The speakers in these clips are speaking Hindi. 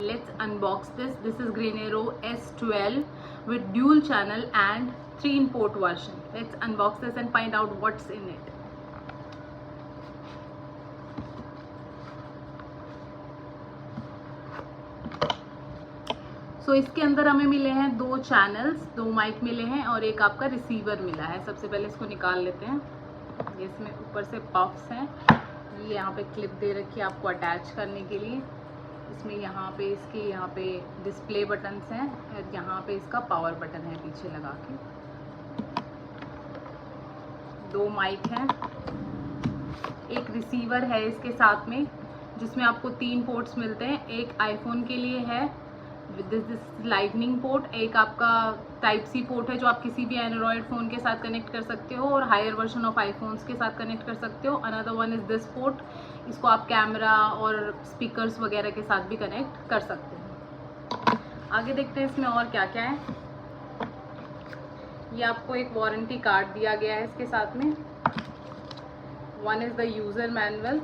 Let's unbox this. This is Greenero S12 with dual channel and 3-in-port version. Let's unbox this and find out what's in it. So इसके अंदर हमें मिले हैं 2 चैनल्स, 2 माइक मिले हैं और एक आपका रिसीवर मिला है। सबसे पहले इसको निकाल लेते हैं। ये इसमें ऊपर से पफ्स हैं, ये यहाँ पे क्लिप दे रखी है आपको अटैच करने के लिए। इसमें यहाँ पे डिस्प्ले बटन्स हैं और यहाँ पे इसका पावर बटन है पीछे लगा के। 2 माइक हैं, एक रिसीवर है इसके साथ में जिसमें आपको 3 पोर्ट्स मिलते हैं। एक आईफोन के लिए है दिस लाइटनिंग पोर्ट, एक आपका टाइप सी पोर्ट है जो आप किसी भी एंड्रॉयड फ़ोन के साथ कनेक्ट कर सकते हो और हायर वर्जन ऑफ आईफोन्स के साथ कनेक्ट कर सकते हो। Another one is this port, इसको आप कैमरा और स्पीकर्स वगैरह के साथ भी कनेक्ट कर सकते हो। आगे देखते हैं इसमें और क्या क्या है। ये आपको एक वारंटी कार्ड दिया गया है इसके साथ में। One is the user manual.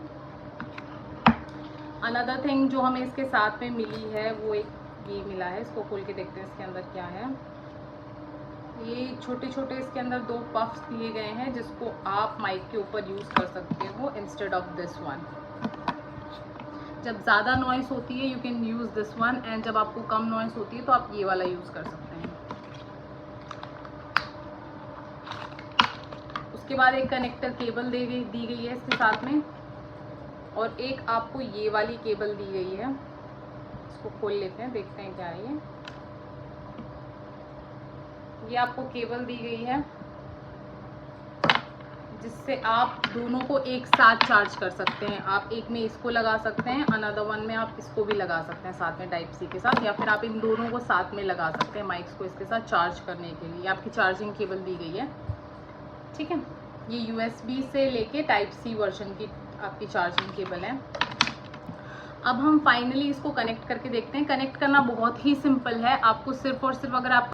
Another thing जो हमें इसके साथ में मिली है वो एक ये मिला है। इसको खोल के देखते हैं इसके अंदर क्या है। ये छोटे छोटे इसके अंदर 2 पफ्स दिए गए हैं जिसको आप माइक के ऊपर यूज़ कर सकते हो इंस्टेड ऑफ दिस वन। जब ज़्यादा नॉइस होती है you can use this one, and जब आपको कम नॉइस होती है तो आप ये वाला यूज़ कर सकते हैं। उसके बाद एक कनेक्टर केबल दी गई है इसके साथ में, और एक आपको ये वाली केबल दी गई है। इसको खोल लेते हैं, देखते हैं क्या है ये आपको केबल दी गई है जिससे आप दोनों को एक साथ चार्ज कर सकते हैं। आप एक में इसको लगा सकते हैं, अनदर वन में आप इसको भी लगा सकते हैं साथ में टाइप सी के साथ, या फिर आप इन दोनों को साथ में लगा सकते हैं माइक्स को इसके साथ चार्ज करने के लिए। आपकी चार्जिंग केबल दी गई है, ठीक है। ये USB से लेके टाइप सी वर्जन की आपकी चार्जिंग केबल है। अब हम फाइनली इसको कनेक्ट करके देखते हैं। कनेक्ट करना बहुत ही सिंपल है। आपको सिर्फ और सिर्फ अगर आप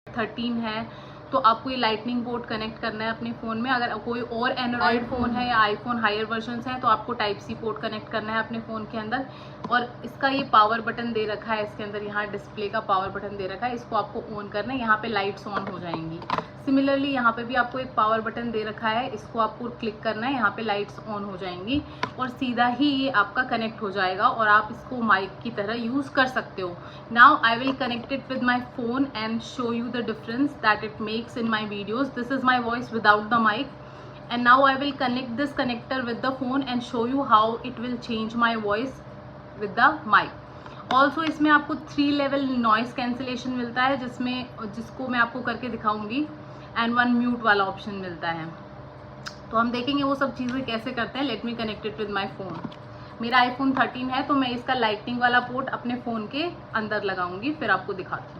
13 है तो आपको ये लाइटनिंग पोर्ट कनेक्ट करना है अपने फ़ोन में। अगर कोई और एंड्रॉयड फ़ोन है या आईफोन हायर वर्जन्स हैं तो आपको टाइप सी पोर्ट कनेक्ट करना है अपने फ़ोन के अंदर। और इसका ये पावर बटन दे रखा है इसके अंदर, यहाँ डिस्प्ले का पावर बटन दे रखा है, इसको आपको ऑन करना है। यहाँ पे लाइट्स ऑन हो जाएंगी। सिमिलरली यहाँ पे भी आपको एक पावर बटन दे रखा है, इसको आपको क्लिक करना है, यहाँ पे लाइट्स ऑन हो जाएंगी और सीधा ही ये आपका कनेक्ट हो जाएगा और आप इसको माइक की तरह यूज़ कर सकते हो। Now I will connect it with my phone and show you the difference that it makes in my videos. This is my voice without the mic, and now I will connect this connector with the phone and show you how it will change my voice with the mic. Also इसमें आपको 3 level noise cancellation मिलता है जिसको मैं आपको करके दिखाऊंगी, and 1 mute वाला ऑप्शन मिलता है। तो हम देखेंगे वो सब चीज़ें कैसे करते हैं। Let me connect it with my phone. मेरा iPhone 13 है तो मैं इसका लाइटनिंग वाला पोर्ट अपने फ़ोन के अंदर लगाऊंगी, फिर आपको दिखाती हूँ।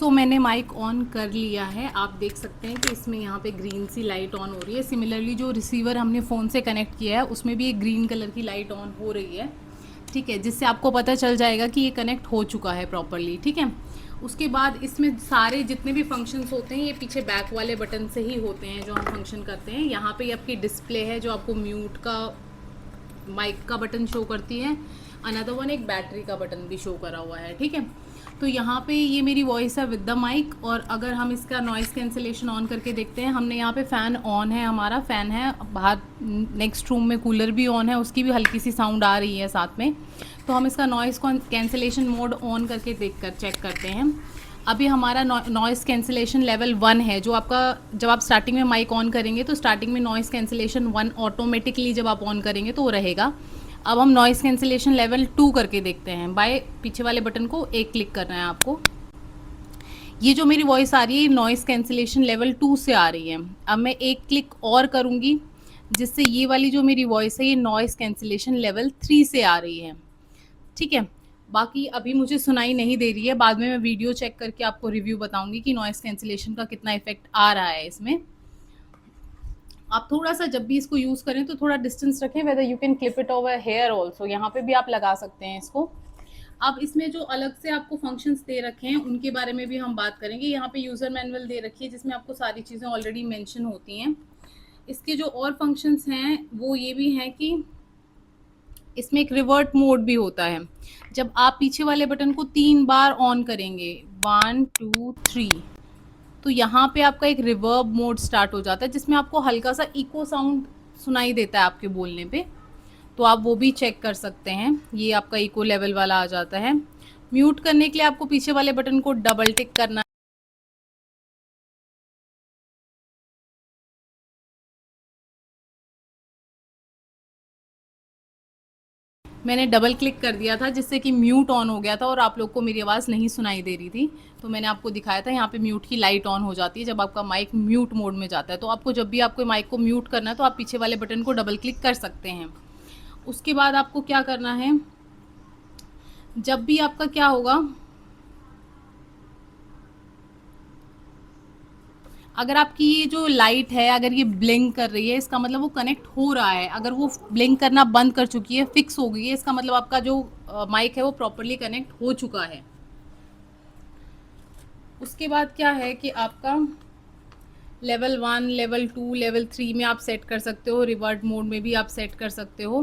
मैंने माइक ऑन कर लिया है। आप देख सकते हैं कि इसमें यहाँ पे ग्रीन सी लाइट ऑन हो रही है। सिमिलरली जो रिसीवर हमने फ़ोन से कनेक्ट किया है उसमें भी एक ग्रीन कलर की लाइट ऑन हो रही है, ठीक है, जिससे आपको पता चल जाएगा कि ये कनेक्ट हो चुका है प्रॉपरली, ठीक है। उसके बाद इसमें सारे जितने भी फंक्शंस होते हैं ये पीछे बैक वाले बटन से ही होते हैं जो हम फंक्शन करते हैं। यहाँ पर आपकी डिस्प्ले है जो आपको म्यूट का माइक का बटन शो करती है। अनदर वन एक बैटरी का बटन भी शो करा हुआ है, ठीक है। तो यहाँ पे ये मेरी वॉइस है विद द माइक। और अगर हम इसका नॉइज़ कैंसिलेशन ऑन करके देखते हैं, हमने यहाँ पे फ़ैन ऑन है, हमारा फ़ैन है बाहर, नेक्स्ट रूम में कूलर भी ऑन है, उसकी भी हल्की सी साउंड आ रही है साथ में। तो हम इसका नॉइज़ कैंसिलेशन मोड ऑन करके चेक करते हैं। अभी हमारा नॉइज़ कैंसिलेशन लेवल 1 है, जो आपका जब आप स्टार्टिंग में माइक ऑन करेंगे तो स्टार्टिंग में नॉइज़ कैंसिलेशन 1 ऑटोमेटिकली जब आप ऑन करेंगे तो वो रहेगा। अब हम नॉइज़ कैंसिलेशन लेवल 2 करके देखते हैं। बाय पीछे वाले बटन को एक क्लिक करना है आपको। ये जो मेरी वॉइस आ रही है नॉइज़ कैंसिलेशन लेवल 2 से आ रही है। अब मैं एक क्लिक और करूँगी जिससे ये वाली जो मेरी वॉइस है ये नॉइज़ कैंसिलेशन लेवल 3 से आ रही है, ठीक है। बाकी अभी मुझे सुनाई नहीं दे रही है, बाद में मैं वीडियो चेक करके आपको रिव्यू बताऊँगी कि नॉइज़ कैंसिलेशन का कितना इफेक्ट आ रहा है इसमें। आप थोड़ा सा जब भी इसको यूज़ करें तो थोड़ा डिस्टेंस रखें, whether you can clip it over here also, यहाँ पे भी आप लगा सकते हैं इसको। अब इसमें जो अलग से आपको फंक्शंस दे रखे हैं उनके बारे में भी हम बात करेंगे। यहाँ पे यूज़र मैनुअल दे रखी है जिसमें आपको सारी चीज़ें ऑलरेडी मेंशन होती हैं। इसके जो और फंक्शंस हैं वो ये भी हैं कि इसमें एक रिवर्ट मोड भी होता है। जब आप पीछे वाले बटन को 3 बार ऑन करेंगे, 1 2 3, तो यहाँ पे आपका एक रिवर्ब मोड स्टार्ट हो जाता है, जिसमें आपको हल्का सा इको साउंड सुनाई देता है आपके बोलने पे। तो आप वो भी चेक कर सकते हैं। ये आपका इको लेवल वाला आ जाता है। म्यूट करने के लिए आपको पीछे वाले बटन को डबल टिक करना है। मैंने डबल क्लिक कर दिया था, जिससे कि म्यूट ऑन हो गया था और आप लोग को मेरी आवाज़ नहीं सुनाई दे रही थी। तो मैंने आपको दिखाया था, यहाँ पे म्यूट की लाइट ऑन हो जाती है जब आपका माइक म्यूट मोड में जाता है। तो आपको जब भी आपको माइक को म्यूट करना है तो आप पीछे वाले बटन को डबल क्लिक कर सकते हैं। उसके बाद आपको क्या करना है, जब भी आपका क्या होगा, अगर आपकी ये जो लाइट है अगर ये ब्लिंक कर रही है, इसका मतलब वो कनेक्ट हो रहा है। अगर वो ब्लिंक करना बंद कर चुकी है, फिक्स हो गई है, इसका मतलब आपका जो माइक है वो प्रॉपरली कनेक्ट हो चुका है। उसके बाद क्या है कि आपका लेवल 1, लेवल 2, लेवल 3 में आप सेट कर सकते हो, रिवर्ट मोड में भी आप सेट कर सकते हो।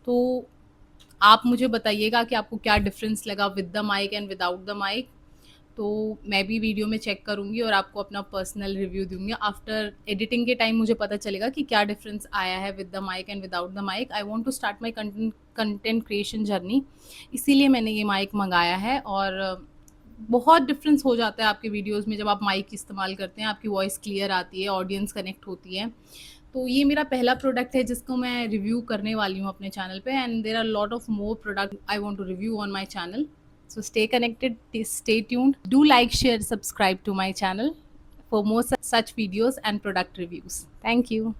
तो आप मुझे बताइएगा कि आपको क्या डिफरेंस लगा with the mic and without the mic. तो मैं भी वीडियो में चेक करूँगी और आपको अपना पर्सनल रिव्यू दूँगी। आफ्टर एडिटिंग के टाइम मुझे पता चलेगा कि क्या डिफरेंस आया है with the mic and without the mic. I want to start my content creation journey, इसीलिए मैंने ये माइक मंगाया है। और बहुत डिफरेंस हो जाता है आपके वीडियोज़ में जब आप माइक इस्तेमाल करते हैं, आपकी वॉइस क्लियर आती है, ऑडियंस कनेक्ट होती है। तो ये मेरा पहला प्रोडक्ट है जिसको मैं रिव्यू करने वाली हूँ अपने चैनल पे, and there are lot of more product I want to review on my channel. So stay connected, stay tuned. Do like, share, subscribe to my channel for more such videos and product reviews. Thank you.